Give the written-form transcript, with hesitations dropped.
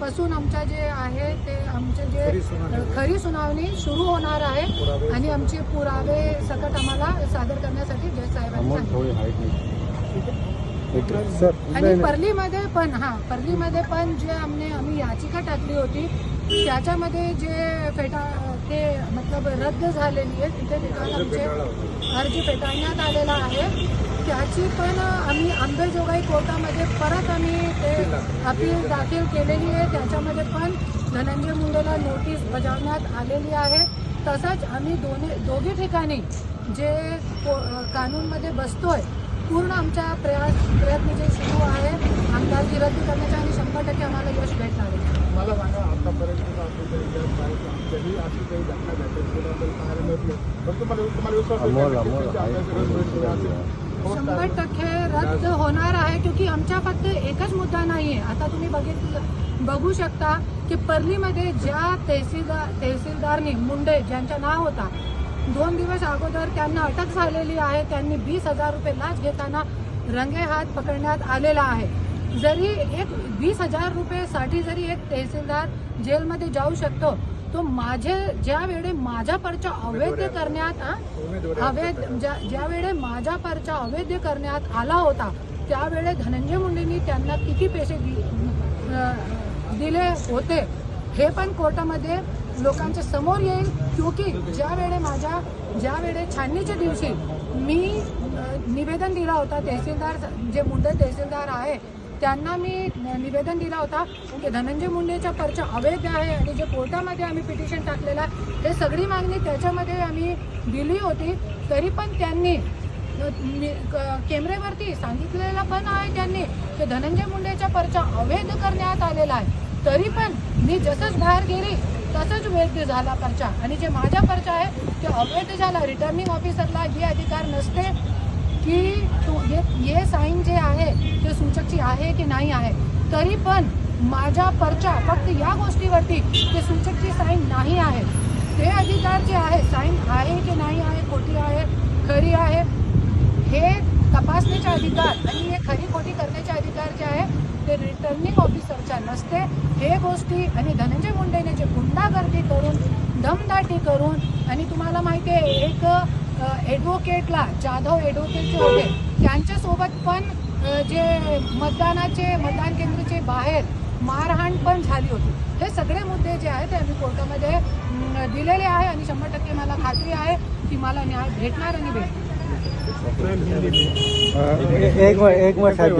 पासून आमच्या जे आहे ते आमचे जे खरी सुनावणी सुरू होणार आहे आणि आमचे पुरावे सकट आम्हाला सादर करण्यासाठी जज साहेबांनी सांगितलं। आणि परलीमध्ये पण जे आम्ही याचिका टाकली होती त्याच्यामध्ये जे ते मतलब रद्द झालेली आहे, तिथे ठिकाणी आमचे अर्ज फेटाळण्यात आलेला आहे, त्याची पण आम्ही अंमलबजावणी कोर्टामध्ये परत आम्ही ते अपील दाखल केलेली आहे। त्याच्यामध्ये पण धनंजय मुंडेला नोटीस बजावण्यात आलेली आहे। तसंच आम्ही दोघी ठिकाणी जे कानूनमध्ये बसतोय पूर्ण आमच्या प्रयत्न जे सुरू आहे आमदारकी रद्द करण्याचा आणि 100% आम्हाला यश भेटणार आहे। मला सांगा, आतापर्यंत अशी काही घटना घडल्याबद्दल पाहायला मिळत नाही, पण तुम्हाला विश्वास आहे 100% रद्द होणार आहे, क्योंकि आमचा फक्त एकच मुद्दा नाही आहे। आता तुम्ही बघू शकता की परलीमध्ये ज्या तहसीलदारनी मुंडे ज्यांचं नाव होता 2 दिवस अगोदर त्यांना अटक झालेली आहे, त्यांनी 20,000 रुपये लाच घेताना रंगेहात पकडण्यात आलेला आहे। जरी एक 20,000 रुपयेसाठी जरी एक तहसीलदार जेलमध्ये जाऊ शकतो, तो ज्या वेळे माझा पर्चा अवैध करण्यात आला होता त्यावेळे धनंजय मुंडेंनी त्यांना किती पैसे दिले होते हे पण कोर्टामध्ये लोकांच्या समोर येईल। क्योंकि ज्या वेळे छाननीच्या दिवशी मी निवेदन दिला होता, तहसीलदार जे मुंडे तहसीलदार आहे त्यांना मी निवेदन दिला होता की धनंजय मुंडेचा पर्चा अवैध आहे आणि जे कोर्टामध्ये आम्ही पिटिशन टाकलेला हे सगळी मागणी त्याच्यामध्ये आम्ही दिली होती, तरी पण त्यांनी कॅमेऱ्यावरती सांगितलेलं पण आहे त्यांनी की धनंजय मुंडेचा पर्चा अवैध करण्यात आलेला आहे, तरी पण मी जसंच बाहेर गेली तसंच वैध झाला पर्चा आणि जे माझा पर्चा आहे ते अवैध झाला। रिटर्निंग ऑफिसरला हे अधिकार नसते की हे साईन जे आहे ते सूचकची आहे की नाही आहे, तरी पण माझा पर्चा फक्त या गोष्टीवरती ते सूचकची साईन नाही आहे, ते अधिकार जे आहे साईन आहे की नाही आहे, खोटी आहे खरी आहे हे तपासण्याचे अधिकार आणि हे खरी खोटी करण्याचे अधिकार जे आहे ते रिटर्निंग ऑफिसरच्या नसते। हे गोष्टी आणि धनंजय मुंडेने जे गुंडागर्दी करून दमदाटी करून आणि तुम्हाला माहिती आहे एक ॲडव्होकेटला जाधव ॲडव्होकेट जे होते त्यांच्यासोबत पण जे मतदान केंद्राचे बाहेर मारहाण पण झाली होती। हे सगळे मुद्दे जे आहेत ते आम्ही कोर्टामध्ये दिलेले आहे आणि 100% मला खात्री आहे की मला न्याय भेटणार आणि भेटणार। एक मिनट साहेब,